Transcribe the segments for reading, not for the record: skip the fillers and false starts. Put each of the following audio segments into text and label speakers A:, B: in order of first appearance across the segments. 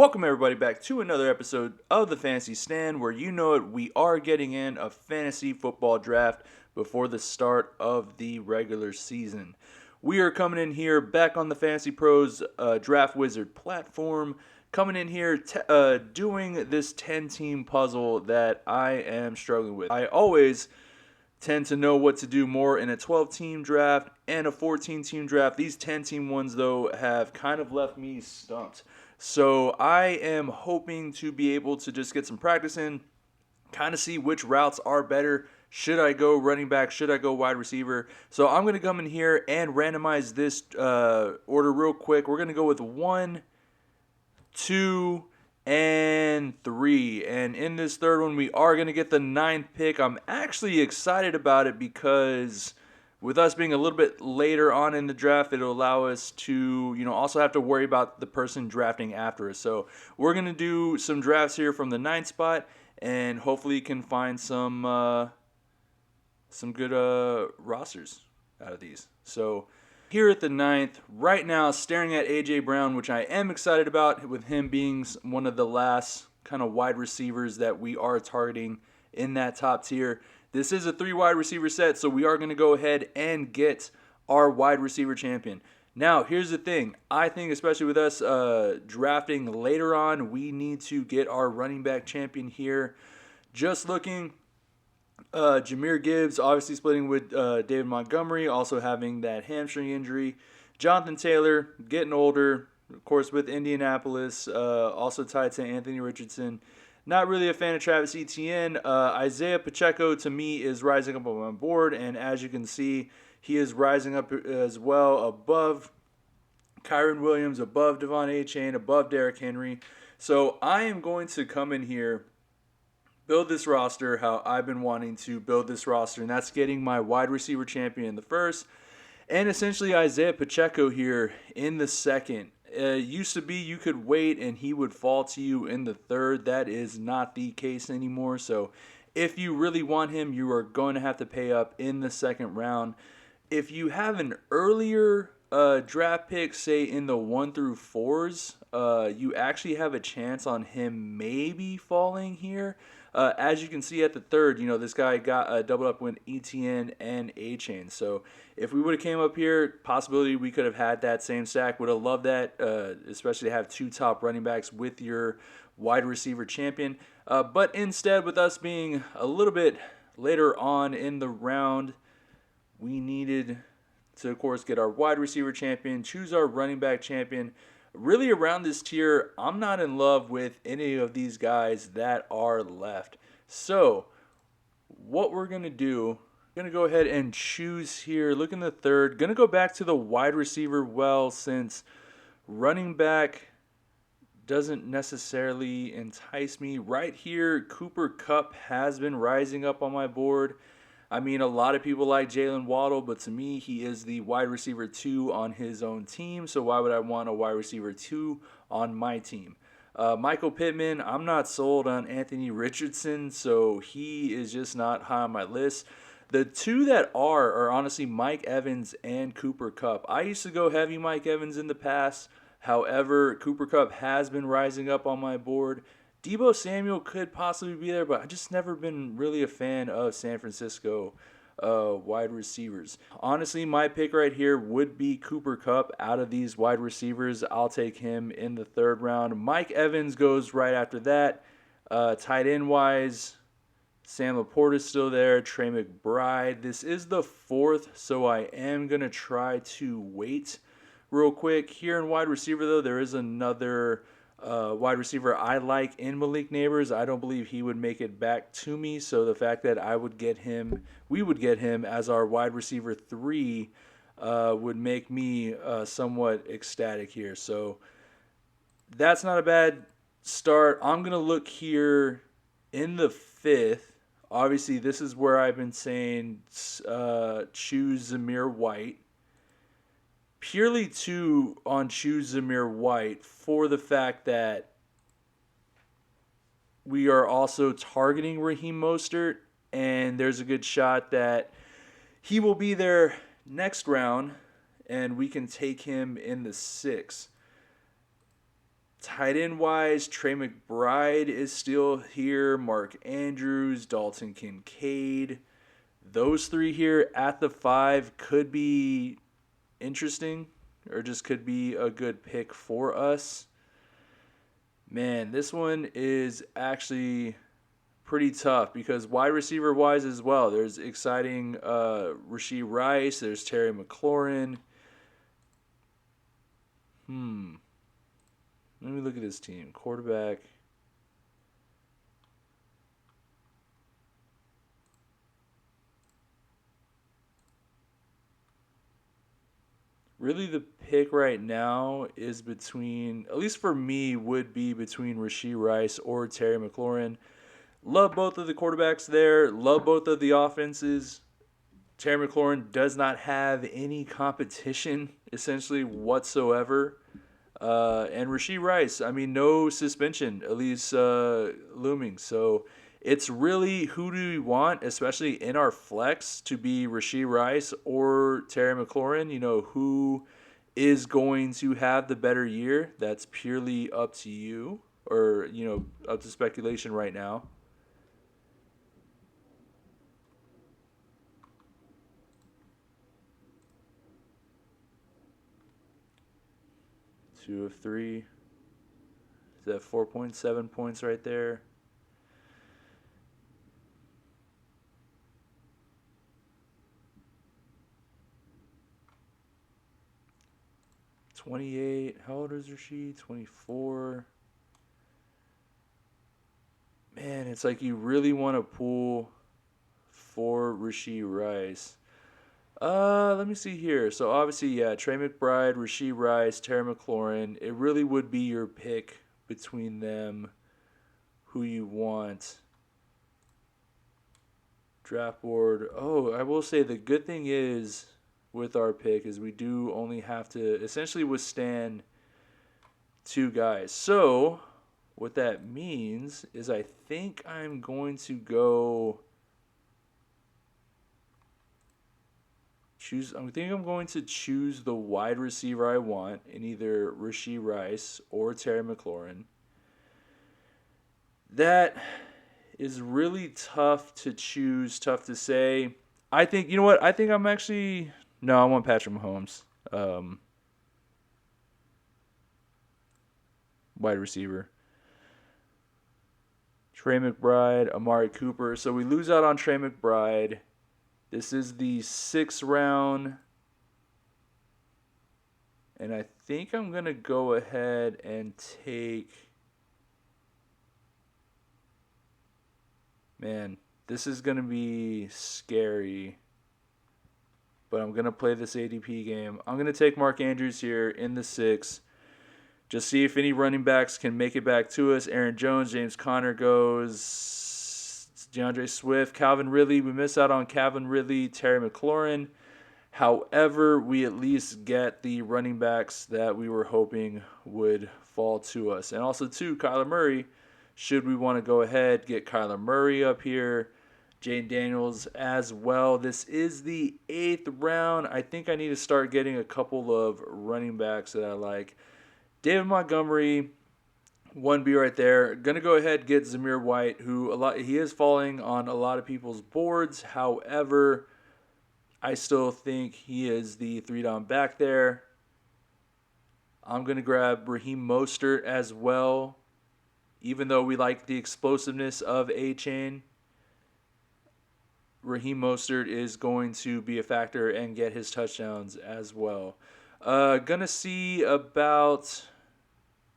A: Welcome everybody back to another episode of the Fantasy Stand, where you know it, we are getting in a fantasy football draft before the start of the regular season. We are coming in here back on the Fantasy Pros Draft Wizard platform, coming in here doing this 10-team puzzle that I am struggling with. I always tend to know what to do more in a 12-team draft and a 14-team draft. These 10-team ones, though, have kind of left me stumped. So I am hoping to be able to just get some practice in, kind of see which routes are better. Should I go running back? Should I go wide receiver? So I'm going to come in here and randomize this order real quick. We're going to go with 1, 2, and 3. And in this third one, we are going to get the 9th pick. I'm actually excited about it because with us being a little bit later on in the draft, it'll allow us to, also have to worry about the person drafting after us. So we're going to do some drafts here from the 9th spot, and hopefully can find some good rosters out of these. So here at the 9th, right now, staring at A.J. Brown, which I am excited about, with him being one of the last kind of wide receivers that we are targeting in that top tier. This is a 3 wide receiver set, so we are going to go ahead and get our wide receiver champion. Now, here's the thing. I think, especially with us drafting later on, we need to get our running back champion here. Just looking, Jahmyr Gibbs obviously splitting with David Montgomery, also having that hamstring injury. Jonathan Taylor getting older, of course, with Indianapolis, also tied to Anthony Richardson. Not really a fan of Travis Etienne. Isaiah Pacheco, to me, is rising up on my board, and as you can see, he is rising up as well above Kyron Williams, above Devon Achane, above Derrick Henry. So I am going to come in here, build this roster how I've been wanting to build this roster, and that's getting my wide receiver champion in the first, and essentially Isaiah Pacheco here in the second. Used to be you could wait and he would fall to you in the third. That is not the case anymore. So if you really want him, you are going to have to pay up in the second round. If you have an earlier draft pick, say in the 1 through 4s, you actually have a chance on him maybe falling here. As you can see at the third, this guy got doubled up with ETN and A-Chain. So if we would have came up here, possibility we could have had that same stack. Would have loved that, especially to have 2 top running backs with your wide receiver champion. But instead, with us being a little bit later on in the round, we needed to, of course, get our wide receiver champion, choose our running back champion. Really, around this tier, I'm not in love with any of these guys that are left. So, what we're going to do, going to go ahead and choose here. Look in the third. Going to go back to the wide receiver since running back doesn't necessarily entice me. Right here, Cooper Kupp has been rising up on my board. I mean, a lot of people like Jalen Waddle, but to me, he is the wide receiver 2 on his own team. So why would I want a wide receiver 2 on my team? Michael Pittman, I'm not sold on Anthony Richardson, so he is just not high on my list. The 2 that are honestly Mike Evans and Cooper Kupp. I used to go heavy Mike Evans in the past. However, Cooper Kupp has been rising up on my board. Deebo Samuel could possibly be there, but I've just never been really a fan of San Francisco wide receivers. Honestly, my pick right here would be Cooper Kupp. Out of these wide receivers, I'll take him in the third round. Mike Evans goes right after that. Tight end wise, Sam Laporta is still there. Trey McBride. This is the 4th, so I am going to try to wait real quick. Here in wide receiver, though, there is another wide receiver I like in Malik Neighbors. I don't believe he would make it back to me, so the fact that we would get him as our wide receiver 3 would make me somewhat ecstatic here. So that's not a bad start. I'm going to look here in the 5th. Obviously, this is where I've been saying choose Zamir White. Purely choose Zamir White for the fact that we are also targeting Raheem Mostert, and there's a good shot that he will be there next round, and we can take him in the 6th. Tight end wise, Trey McBride is still here. Mark Andrews, Dalton Kincaid. Those three here at the 5 could be interesting or just could be a good pick for us. Man, this one is actually pretty tough because wide receiver wise as well. There's exciting Rashee Rice. There's Terry McLaurin. Let me look at this team. Quarterback. Really, the pick right now is between, at least for me, would be between Rashee Rice or Terry McLaurin. Love both of the quarterbacks there. Love both of the offenses. Terry McLaurin does not have any competition, essentially, whatsoever. And Rashee Rice, I mean, no suspension, at least looming. So it's really who do we want, especially in our flex, to be Rashee Rice or Terry McLaurin? You know, who is going to have the better year? That's purely up to you or, you know, up to speculation right now. 2 of 3. Is that 4.7 points right there? 28. How old is she? 24. Man, it's like you really want to pull for Rashee Rice. Let me see here. So obviously, yeah, Trey McBride, Rashee Rice, Terry McLaurin. It really would be your pick between them. Who you want? Draft board. Oh, I will say the good thing is with our pick is we do only have to essentially withstand 2 guys. So what that means is I think I'm going to go choose. I think I'm going to choose the wide receiver I want in either Rashee Rice or Terry McLaurin. That is really tough to choose, tough to say. I think, you know what? I think I'm actually. No, I want Patrick Mahomes. Wide receiver. Trey McBride, Amari Cooper. So we lose out on Trey McBride. This is the 6th round. And I think I'm going to go ahead and take. Man, this is going to be scary. But I'm going to play this ADP game. I'm going to take Mark Andrews here in the 6th. Just see if any running backs can make it back to us. Aaron Jones, James Conner goes. DeAndre Swift, Calvin Ridley. We miss out on Calvin Ridley, Terry McLaurin. However, we at least get the running backs that we were hoping would fall to us. And also, too, Kyler Murray. Should we want to go ahead, get Kyler Murray up here. Jane Daniels as well. This is the 8th round. I think I need to start getting a couple of running backs that I like. David Montgomery, 1B right there. Going to go ahead and get Zamir White, who he is falling on a lot of people's boards. However, I still think he is the 3-down back there. I'm going to grab Raheem Mostert as well, even though we like the explosiveness of A-Chain. Raheem Mostert is going to be a factor and get his touchdowns as well. Gonna see about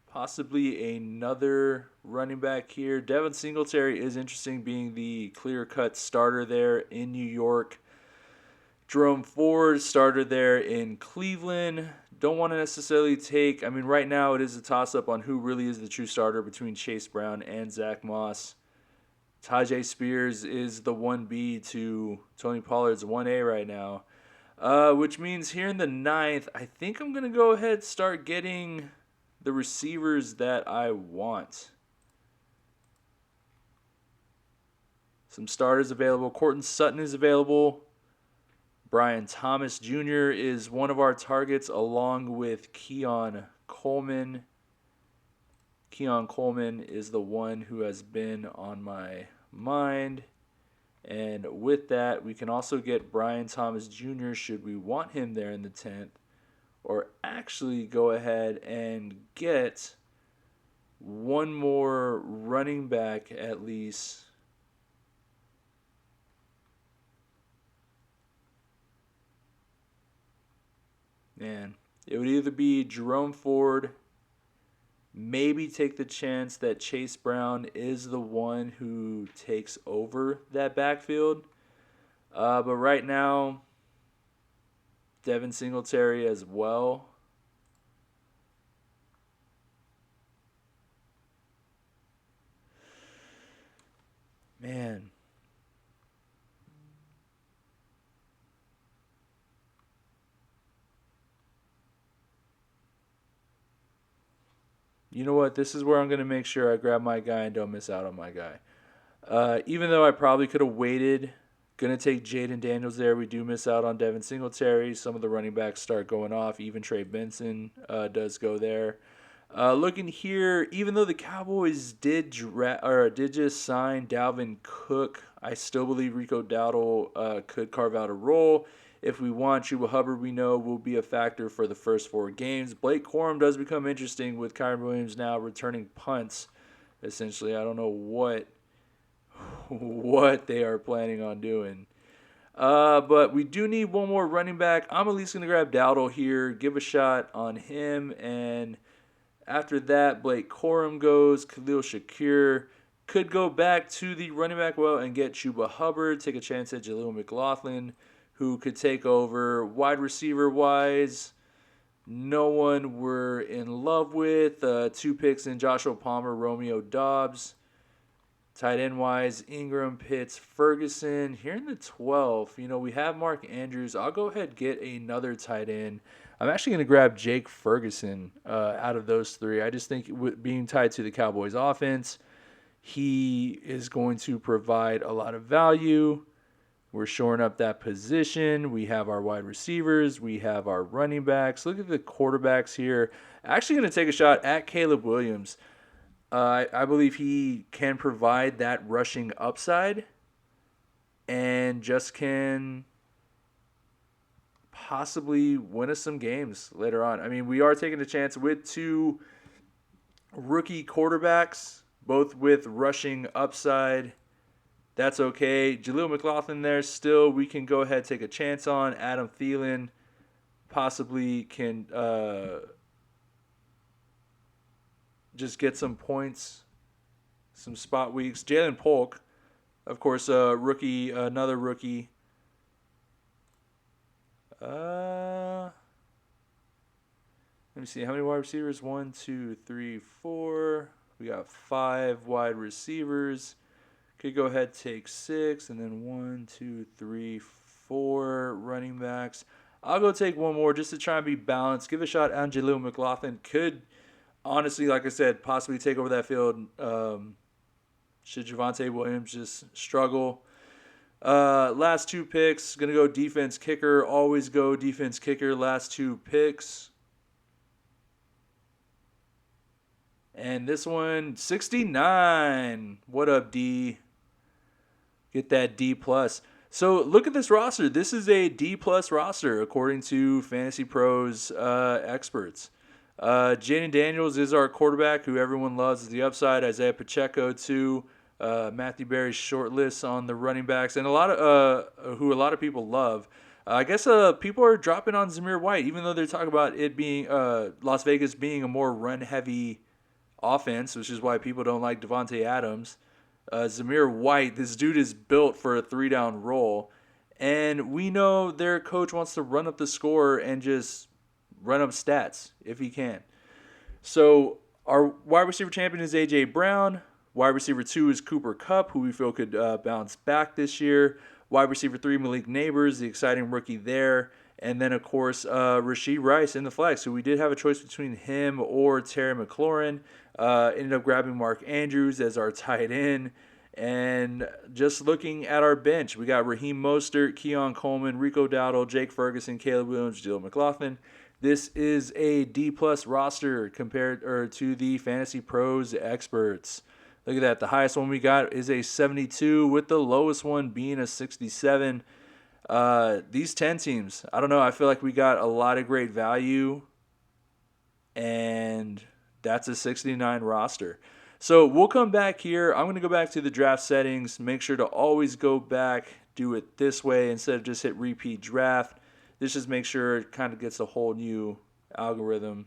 A: possibly another running back here. Devin Singletary is interesting, being the clear-cut starter there in New York. Jerome Ford, starter there in Cleveland. Don't want to necessarily take. I mean, right now it is a toss-up on who really is the true starter between Chase Brown and Zach Moss. Tajay Spears is the 1B to Tony Pollard's 1A right now. Which means here in the 9th, I think I'm going to go ahead and start getting the receivers that I want. Some starters available. Courtland Sutton is available. Brian Thomas Jr. is one of our targets, along with Keon Coleman. Keon Coleman is the one who has been on my mind. And with that, we can also get Brian Thomas Jr. should we want him there in the 10th. Or actually go ahead and get one more running back at least. Man, it would either be Jerome Ford, maybe take the chance that Chase Brown is the one who takes over that backfield. But right now, Devin Singletary as well. Man. You know what? This is where I'm going to make sure I grab my guy and don't miss out on my guy. Even though I probably could have waited, going to take Jaden Daniels there. We do miss out on Devin Singletary. Some of the running backs start going off. Even Trey Benson does go there. Looking here, even though the Cowboys did just sign Dalvin Cook, I still believe Rico Dowdle could carve out a role. If we want, Chuba Hubbard, we know, will be a factor for the first 4 games. Blake Corum does become interesting with Kyren Williams now returning punts. Essentially, I don't know what they are planning on doing. But we do need one more running back. I'm at least going to grab Dowdle here, give a shot on him, and after that, Blake Corum goes. Khalil Shakir could go back to the running back well and get Chuba Hubbard. Take a chance at Jaleel McLaughlin, who could take over. Wide receiver wise, no one we're in love with. 2 picks in Joshua Palmer, Romeo Dobbs. Tight end wise, Ingram, Pitts, Ferguson. Here in the 12th, we have Mark Andrews. I'll go ahead and get another tight end. I'm actually going to grab Jake Ferguson out of those 3. I just think being tied to the Cowboys offense, he is going to provide a lot of value. We're shoring up that position. We have our wide receivers. We have our running backs. Look at the quarterbacks here. Actually going to take a shot at Caleb Williams. I believe he can provide that rushing upside and just can possibly win us some games later on. I mean, we are taking a chance with 2 rookie quarterbacks, both with rushing upside. That's okay. Jaleel McLaughlin there still we can go ahead and take a chance on. Adam Thielen possibly can just get some points, some spot weeks. Jalen Polk, of course, rookie, another rookie. Let me see. How many wide receivers? 1, 2, 3, 4. We got 5 wide receivers. Could go ahead, take 6, and then 1, 2, 3, 4 running backs. I'll go take one more just to try and be balanced. Give a shot at Jaleel McLaughlin. Could, honestly, like I said, possibly take over that field. Should Javonte Williams just struggle. Last 2 picks. Going to go defense kicker. Always go defense kicker. Last 2 picks. And this one, 69. What up, D? Get that D+. So look at this roster. This is a D+ roster, according to Fantasy Pros experts. Jaden Daniels is our quarterback, who everyone loves as the upside. Isaiah Pacheco, too. Matthew Berry's short list on the running backs, and a lot of people love. I guess people are dropping on Zamir White, even though they're talking about it being Las Vegas being a more run-heavy offense, which is why people don't like Devontae Adams. Zamir White, this dude is built for a 3-down role, and we know their coach wants to run up the score and just run up stats if he can. So our wide receiver champion is A.J. Brown. Wide receiver 2 is Cooper Kupp, who we feel could bounce back this year. Wide receiver 3, Malik Neighbors, the exciting rookie there. And then, of course, Rashee Rice in the flex. So we did have a choice between him or Terry McLaurin. Ended up grabbing Mark Andrews as our tight end. And just looking at our bench, we got Raheem Mostert, Keon Coleman, Rico Dowdle, Jake Ferguson, Caleb Williams, Jaleel McLaughlin. This is a D plus roster compared or to the Fantasy Pros experts. Look at that. The highest one we got is a 72, with the lowest one being a 67. These 10 teams, I don't know. I feel like we got a lot of great value, and that's a 69 roster. So we'll come back here. I'm going to go back to the draft settings. Make sure to always go back, do it this way instead of just hit repeat draft. This just makes sure it kind of gets a whole new algorithm.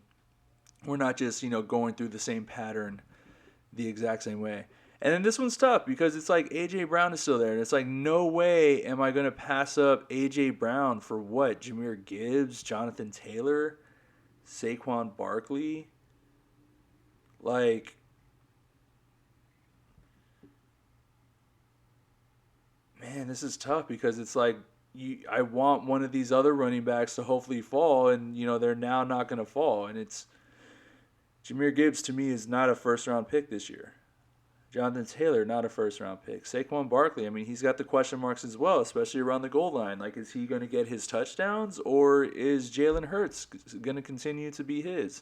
A: We're not just, going through the same pattern the exact same way. And then this one's tough because it's like A.J. Brown is still there. And it's like, no way am I going to pass up A.J. Brown for what? Jahmyr Gibbs, Jonathan Taylor, Saquon Barkley? Like, man, this is tough because it's like, I want one of these other running backs to hopefully fall, and, they're now not going to fall. And it's Jahmyr Gibbs, to me, is not a first-round pick this year. Jonathan Taylor, not a first-round pick. Saquon Barkley, I mean, he's got the question marks as well, especially around the goal line. Like, is he going to get his touchdowns, or is Jalen Hurts going to continue to be his?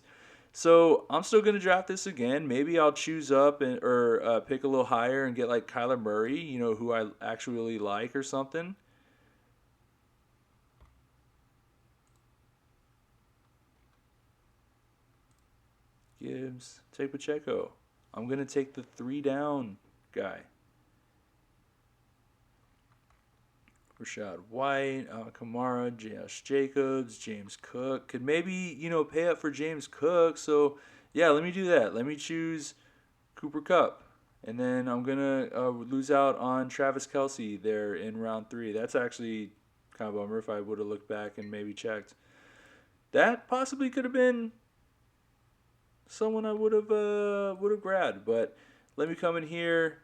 A: So I'm still going to draft this again. Maybe I'll choose up or pick a little higher and get like Kyler Murray, who I actually like or something. Gibbs, take Pacheco. I'm going to take the 3 down guy. Rashad White, Kamara, Josh Jacobs, James Cook. Could maybe, pay up for James Cook. So, yeah, let me do that. Let me choose Cooper Kupp. And then I'm going to lose out on Travis Kelce there in round 3. That's actually kind of a bummer if I would have looked back and maybe checked. That possibly could have been someone I would have grabbed. But let me come in here.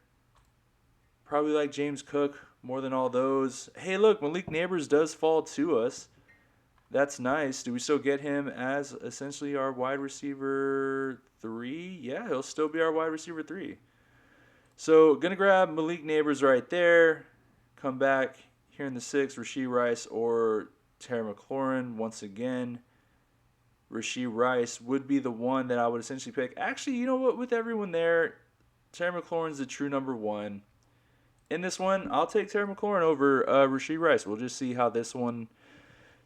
A: Probably like James Cook more than all those. Hey, look, Malik Neighbors does fall to us. That's nice. Do we still get him as essentially our wide receiver 3? Yeah, he'll still be our wide receiver 3. So, going to grab Malik Neighbors right there. Come back here in the 6th, Rashee Rice or Terry McLaurin once again. Rashee Rice would be the one that I would essentially pick. Actually, you know what? With everyone there, Terry McLaurin's the true number 1. In this one, I'll take Terry McLaurin over Rashee Rice. We'll just see how this one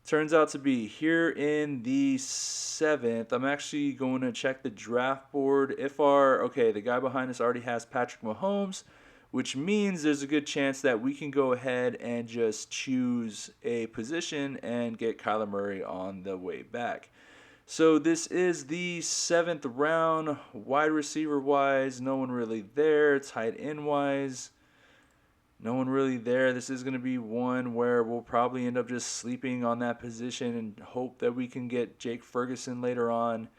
A: turns out to be. Here in the 7th, I'm actually going to check the draft board. The guy behind us already has Patrick Mahomes, which means there's a good chance that we can go ahead and just choose a position and get Kyler Murray on the way back. So this is the 7th round, wide receiver-wise, no one really there. Tight end-wise, no one really there. This is going to be one where we'll probably end up just sleeping on that position and hope that we can get Jake Ferguson later on.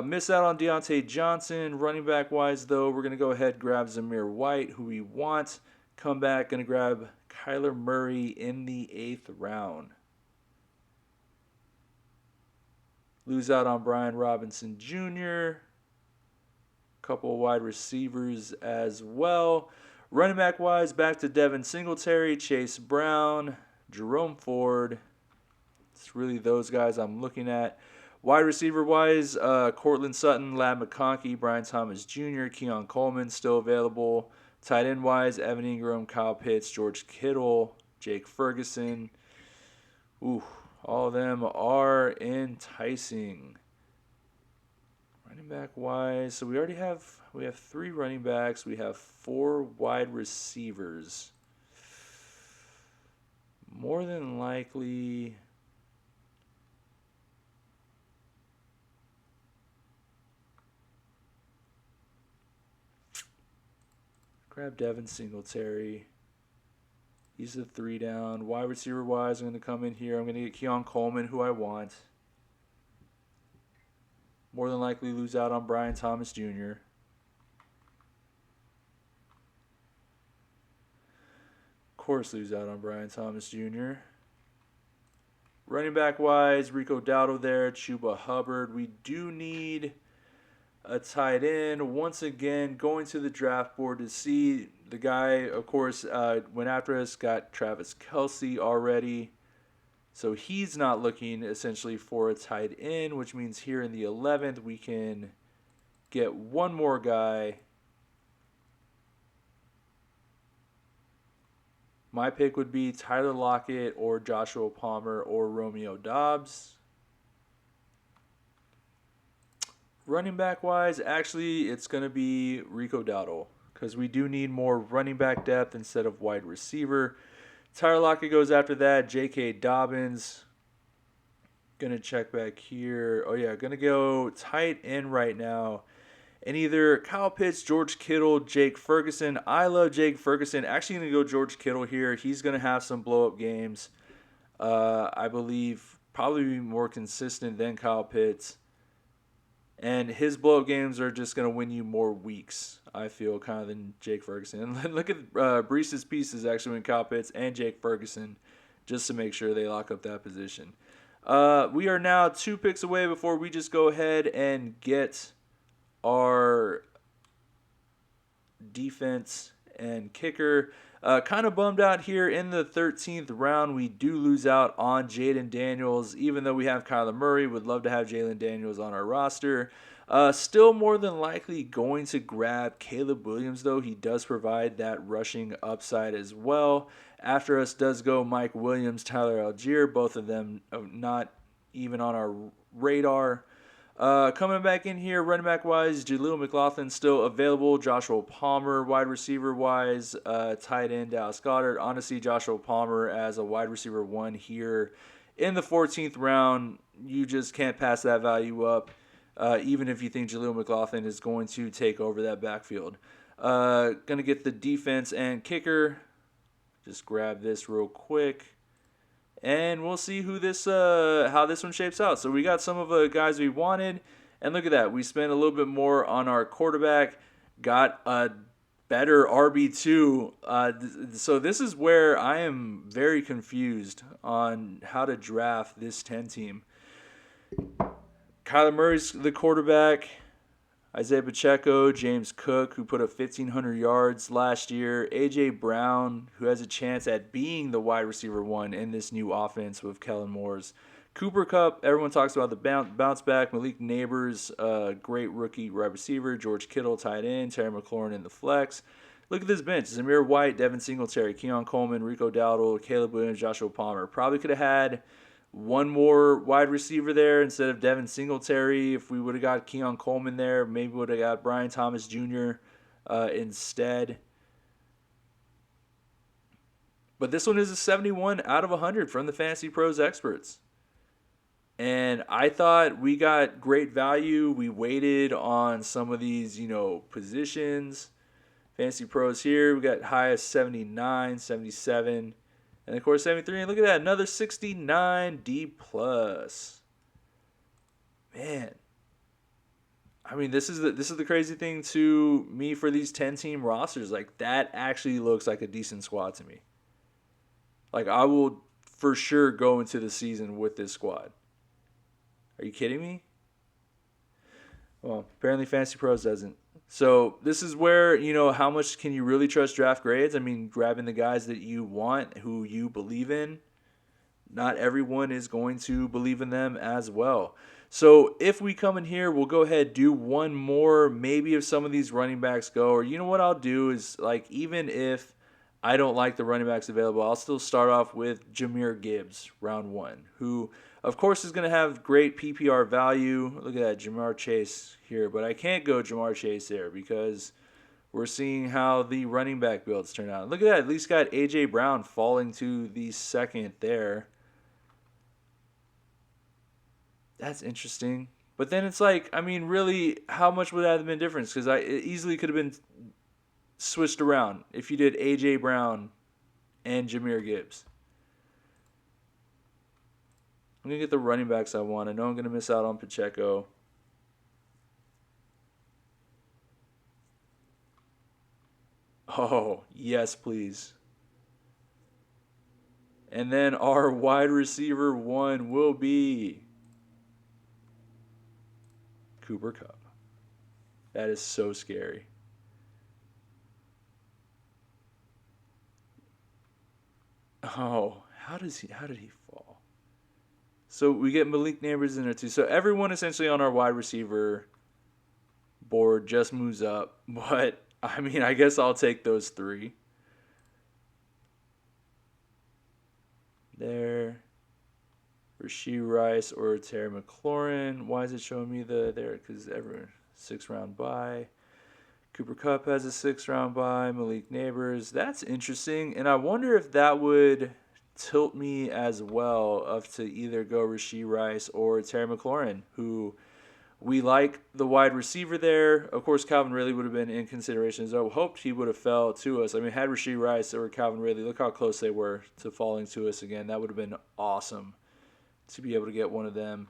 A: Miss out on Deontay Johnson. Running back wise, though, we're going to go ahead and grab Zamir White, who we want. Come back, going to grab Kyler Murray in the 8th round. Lose out on Brian Robinson Jr. Couple of wide receivers as well. Running back wise, back to Devin Singletary, Chase Brown, Jerome Ford. It's really those guys I'm looking at. Wide receiver wise, Cortland Sutton, Ladd McConkey, Brian Thomas Jr., Keon Coleman still available. Tight end wise, Evan Ingram, Kyle Pitts, George Kittle, Jake Ferguson. All of them are enticing. Running back wise, so we have 3 running backs. We have 4 wide receivers. More than likely, grab Devin Singletary. He's the 3 down. Wide receiver wise, I'm going to come in here. I'm going to get Keon Coleman, who I want. More than likely lose out on Brian Thomas Jr. Of course, lose out on Brian Thomas Jr. Running back wise, Rico Dowdle there, Chuba Hubbard. We do need a tight end. Once again, going to the draft board to see the guy, of course, went after us, got Travis Kelce already. So he's not looking essentially for a tight end, which means here in the 11th we can get one more guy. My pick would be Tyler Lockett or Joshua Palmer or Romeo Dobbs. Running back wise, actually, it's going to be Rico Dowdle because we do need more running back depth instead of wide receiver. Tyler Lockett goes after that. J.K. Dobbins. Gonna check back here. Oh, yeah, gonna go tight end right now. And either Kyle Pitts, George Kittle, Jake Ferguson. I love Jake Ferguson. Actually, going to go George Kittle here. He's going to have some blow-up games. I believe probably be more consistent than Kyle Pitts. And his blow-up games are just going to win you more weeks, I feel, kind of than Jake Ferguson. And look at Brees's pieces actually win Kyle Pitts and Jake Ferguson just to make sure they lock up that position. We are now 2 picks away before we just go ahead and get our defense and kicker. Kind of bummed out here in the 13th round. We do lose out on Jaden Daniels, even though we have Kyler Murray. Would love to have Jalen Daniels on our roster. Still more than likely going to grab Caleb Williams, though. He does provide that rushing upside as well. After us does go Mike Williams, Tyler Algier, both of them not even on our radar. Coming back in here, running back wise, Jaleel McLaughlin still available. Joshua Palmer, wide receiver wise, tight end Dallas Goedert. Honestly, Joshua Palmer as a wide receiver 1 here in the 14th round. You just can't pass that value up, even if you think Jaleel McLaughlin is going to take over that backfield. Gonna get the defense and kicker. Just grab this real quick. And we'll see who this how this one shapes out. So we got some of the guys we wanted. And look at that. We spent a little bit more on our quarterback. Got a better RB2. So this is where I am very confused on how to draft this 10 team. Kyler Murray's the quarterback. Isaiah Pacheco, James Cook, who put up 1,500 yards last year. A.J. Brown, who has a chance at being the wide receiver 1 in this new offense with Kellen Moore's. Cooper Kupp, everyone talks about the bounce back. Malik Neighbors, great rookie wide receiver. George Kittle, tight end. Terry McLaurin in the flex. Look at this bench. Zamir White, Devin Singletary, Keon Coleman, Rico Dowdle, Caleb Williams, Joshua Palmer. Probably could have had one more wide receiver there instead of Devin Singletary. If we would have got Keon Coleman there, maybe would have got Brian Thomas Jr. Instead. But this one is a 71 out of 100 from the Fantasy Pros experts. And I thought we got great value. We waited on some of these, positions. Fantasy Pros here, we got highest 79, 77. And of course, 73. And look at that, another 69 D+. Man, I mean, this is the crazy thing to me for these 10-team rosters. Like, that actually looks like a decent squad to me. Like, I will for sure go into the season with this squad. Are you kidding me? Well, apparently Fantasy Pros doesn't. So this is where, how much can you really trust draft grades? I mean, grabbing the guys that you want, who you believe in. Not everyone is going to believe in them as well. So if we come in here, we'll go ahead do one more. Maybe if some of these running backs go, or you know what I'll do is, like, even if I don't like the running backs available, I'll still start off with Jahmyr Gibbs, round 1, who, of course, is going to have great PPR value. Look at that, Jamar Chase here. But I can't go Jamar Chase there because we're seeing how the running back builds turn out. Look at that, at least got A.J. Brown falling to the second there. That's interesting. But then it's like, I mean, really, how much would that have been difference? Because it easily could have been switched around if you did A.J. Brown and Jahmyr Gibbs. I'm going to get the running backs I want. I know I'm going to miss out on Pacheco. Oh, yes, please. And then our wide receiver 1 will be Cooper Kupp. That is so scary. Oh, how did he fall? So we get Malik Neighbors in there too. So everyone essentially on our wide receiver board just moves up. But I mean, I guess I'll take those three. There. Rashee Rice or Terry McLaurin. Why is it showing me there? Because everyone 6th-round bye. Cooper Kupp has a 6th-round bye. Malik Neighbors. That's interesting. And I wonder if that would tilt me as well of to either go Rashee Rice or Terry McLaurin, who we like the wide receiver there. Of course, Calvin Ridley would have been in consideration, so I hoped he would have fell to us. I mean, had Rashee Rice or Calvin Ridley, look how close they were to falling to us again. That would have been awesome to be able to get one of them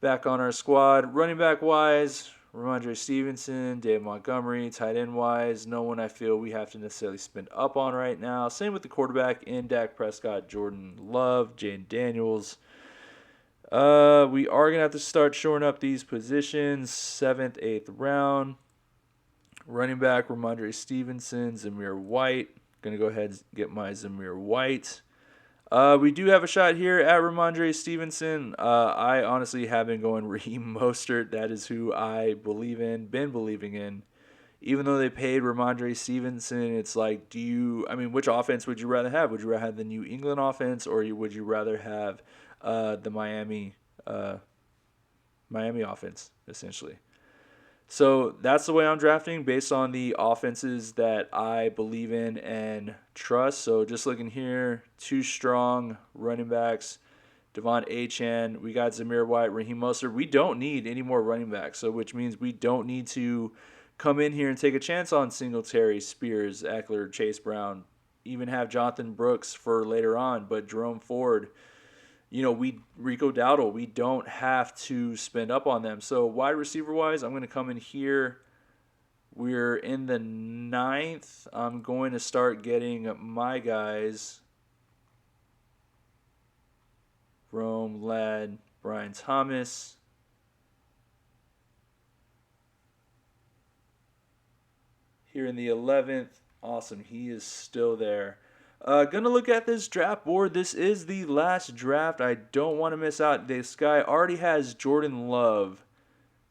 A: back on our squad. Running back wise, Ramondre Stevenson, Dave Montgomery. Tight end wise, no one I feel we have to necessarily spend up on right now. Same with the quarterback in Dak Prescott, Jordan Love, Jaden Daniels. We are going to have to start shoring up these positions. 7th, 8th round. Running back, Ramondre Stevenson, Zamir White. Going to go ahead and get my Zamir White. We do have a shot here at Ramondre Stevenson. I honestly have been going Raheem Mostert. That is who I been believing in. Even though they paid Ramondre Stevenson, it's like, which offense would you rather have? Would you rather have the New England offense, or would you rather have the Miami offense, essentially? So that's the way I'm drafting, based on the offenses that I believe in and trust. So just looking here, 2 strong running backs, Devon Achane. We got Zamir White, Raheem Mostert. We don't need any more running backs, so which means we don't need to come in here and take a chance on Singletary, Spears, Eckler, Chase Brown, even have Jonathan Brooks for later on, but Jerome Ford. Rico Dowdle, we don't have to spend up on them. So wide receiver wise, I'm going to come in here. We're in the 9th. I'm going to start getting my guys. Rome, Ladd, Brian Thomas. Here in the 11th. Awesome. He is still there. Gonna look at this draft board. This is the last draft. I don't want to miss out. This guy already has Jordan Love,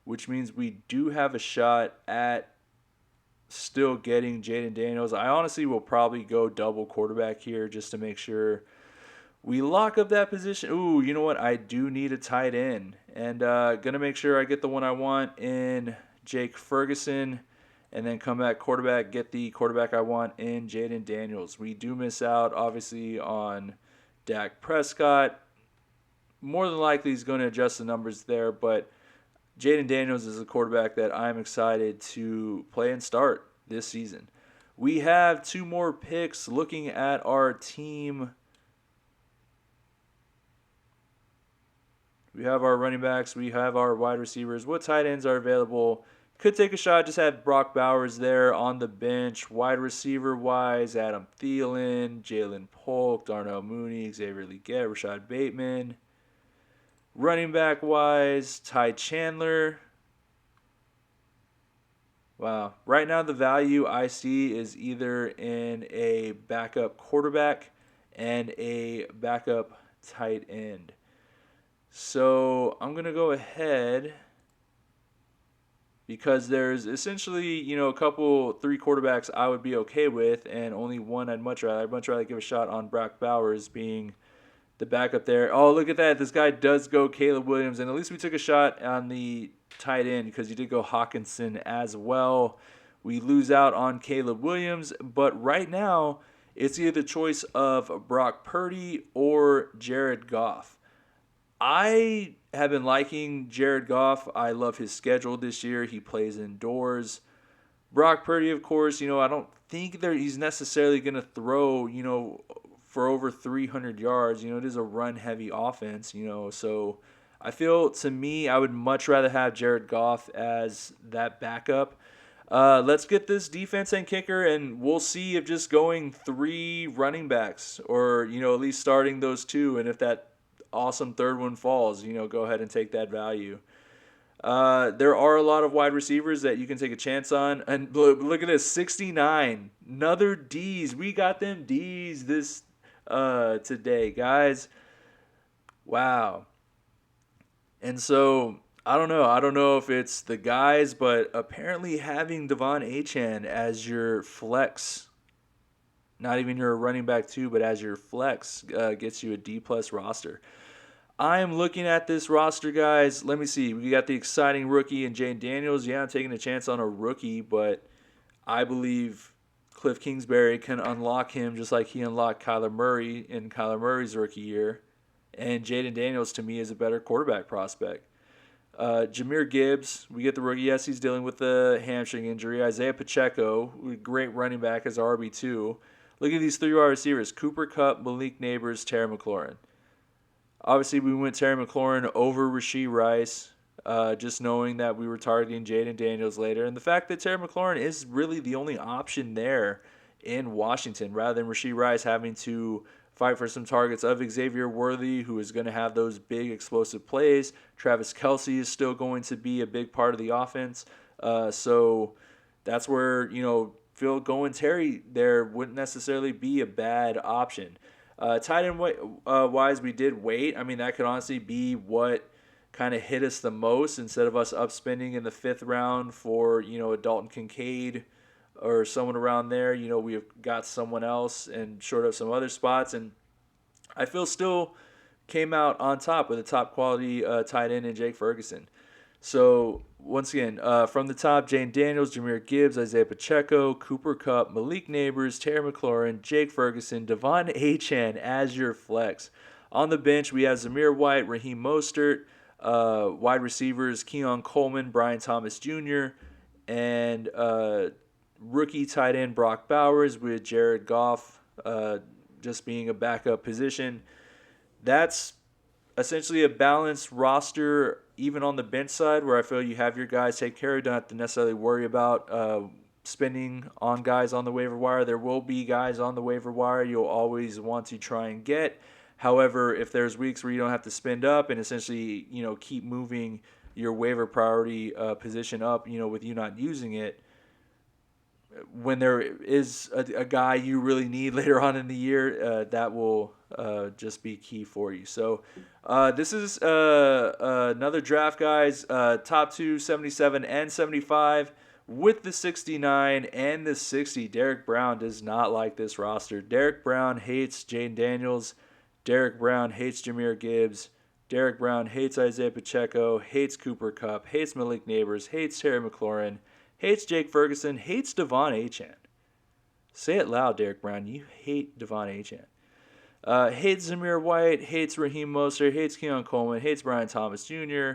A: which means we do have a shot at still getting Jaden Daniels. I honestly will probably go double quarterback here just to make sure we lock up that position. Ooh, you know what? I do need a tight end. And gonna make sure I get the one I want in Jake Ferguson. And then come back quarterback, get the quarterback I want in Jaden Daniels. We do miss out, obviously, on Dak Prescott. More than likely, he's going to adjust the numbers there, but Jaden Daniels is a quarterback that I'm excited to play and start this season. We have 2 more picks looking at our team. We have our running backs. We have our wide receivers. What tight ends are available? Could take a shot, just have Brock Bowers there on the bench. Wide receiver-wise, Adam Thielen, Jalen Polk, Darnell Mooney, Xavier Legette, Rashad Bateman. Running back-wise, Ty Chandler. Wow. Right now, the value I see is either in a backup quarterback and a backup tight end. So I'm going to go ahead, because there's essentially, a couple 3 quarterbacks I would be okay with, and only one I'd much rather. I'd much rather give a shot on Brock Bowers being the backup there. Oh, look at that. This guy does go Caleb Williams, and at least we took a shot on the tight end because he did go Hawkinson as well. We lose out on Caleb Williams, but right now it's either the choice of Brock Purdy or Jared Goff. I have been liking Jared Goff. I love his schedule this year. He plays indoors. Brock Purdy, of course, I don't think he's necessarily going to throw, for over 300 yards. It is a run-heavy offense, So I feel, to me, I would much rather have Jared Goff as that backup. Let's get this defense and kicker, and we'll see if just going 3 running backs or, at least starting those 2, and if that awesome third one falls, go ahead and take that value. There are a lot of wide receivers that you can take a chance on. And look at this, 69. Another D's. We got them D's this today, guys. Wow. And so I don't know. I don't know if it's the guys, but apparently having Devon Achan as your flex, not even your running back too, but as your flex, gets you a D plus roster. I am looking at this roster, guys. Let me see. We got the exciting rookie and Jane Daniels. Yeah, I'm taking a chance on a rookie, but I believe Cliff Kingsbury can unlock him just like he unlocked Kyler Murray in Kyler Murray's rookie year. And Jaden Daniels, to me, is a better quarterback prospect. Jameer Gibbs, we get the rookie. Yes, he's dealing with the hamstring injury. Isaiah Pacheco, great running back as RB2. Look at these three wide receivers: Cooper Kupp, Malik Neighbors, Terry McLaurin. Obviously, we went Terry McLaurin over Rashee Rice, just knowing that we were targeting Jaden Daniels later. And the fact that Terry McLaurin is really the only option there in Washington, rather than Rashee Rice having to fight for some targets of Xavier Worthy, who is going to have those big explosive plays. Travis Kelce is still going to be a big part of the offense. So that's where, Phil going Terry there wouldn't necessarily be a bad option. Tight end wise, we did wait. I mean, that could honestly be what kind of hit us the most instead of us upspending in the fifth round for, a Dalton Kincaid or someone around there. We've got someone else and shored up some other spots. And I feel still came out on top with a top quality tight end in Jake Ferguson. So, once again, from the top, Jane Daniels, Jameer Gibbs, Isaiah Pacheco, Cooper Kupp, Malik Neighbors, Terry McLaurin, Jake Ferguson, Devon Achan as your flex. On the bench, we have Zamir White, Raheem Mostert, wide receivers, Keon Coleman, Brian Thomas Jr., and rookie tight end Brock Bowers with Jared Goff just being a backup position. That's essentially a balanced roster, even on the bench side, where I feel you have your guys take care. You don't have to necessarily worry about spending on guys on the waiver wire. There will be guys on the waiver wire you'll always want to try and get. However, if there's weeks where you don't have to spend up and essentially, keep moving your waiver priority position up, with you not using it, when there is a guy you really need later on in the year, that will just be key for you. So this is another draft, guys. Top two, 77 and 75 with the 69 and the 60. Derek Brown does not like this roster. Derek Brown hates Jane Daniels. Derek Brown hates Jameer Gibbs. Derek Brown hates Isaiah Pacheco, hates Cooper Kupp, hates Malik Neighbors, hates Terry McLaurin, hates Jake Ferguson, hates Devon Achan. Say it loud, Derek Brown. You hate Devon Achan. Hates Zamir White, hates Raheem Mostert, hates Keon Coleman, hates Brian Thomas Jr.,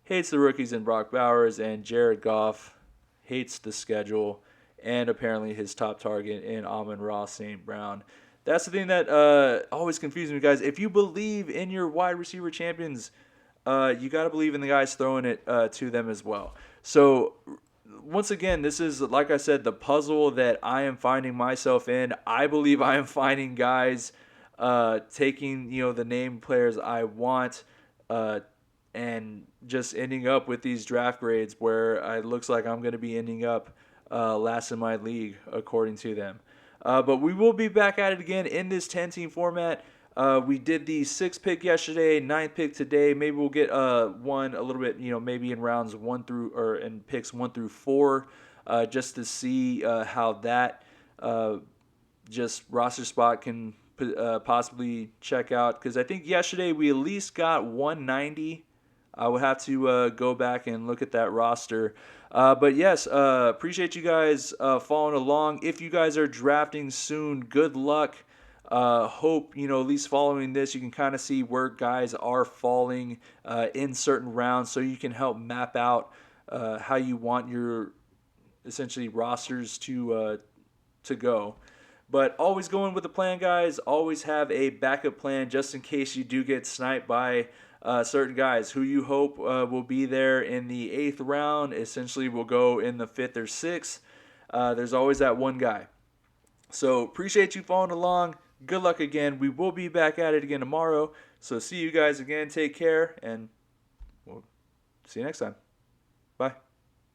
A: hates the rookies in Brock Bowers, and Jared Goff hates the schedule, and apparently his top target in Amon-Ra St. Brown. That's the thing that always confuses me, guys. If you believe in your wide receiver champions, you got to believe in the guys throwing it to them as well. So, once again, this is, like I said, the puzzle that I am finding myself in. I believe I am finding guys taking, the name players I want and just ending up with these draft grades where it looks like I'm going to be ending up last in my league, according to them. But we will be back at it again in this 10-team format. We did the 6th pick yesterday, 9th pick today. Maybe we'll get one a little bit, maybe in rounds 1 through or in picks 1 through 4, just to see how that just roster spot can possibly check out. Because I think yesterday we at least got 190. I will have to go back and look at that roster. But yes, appreciate you guys following along. If you guys are drafting soon, good luck. Hope, at least following this, you can kind of see where guys are falling in certain rounds so you can help map out how you want your essentially rosters to go. But always going with the plan, guys. Always have a backup plan just in case you do get sniped by certain guys who you hope will be there in the 8th round. Essentially, will go in the 5th or 6th. There's always that one guy. So appreciate you following along. Good luck again. We will be back at it again tomorrow. So see you guys again. Take care, and we'll see you next time.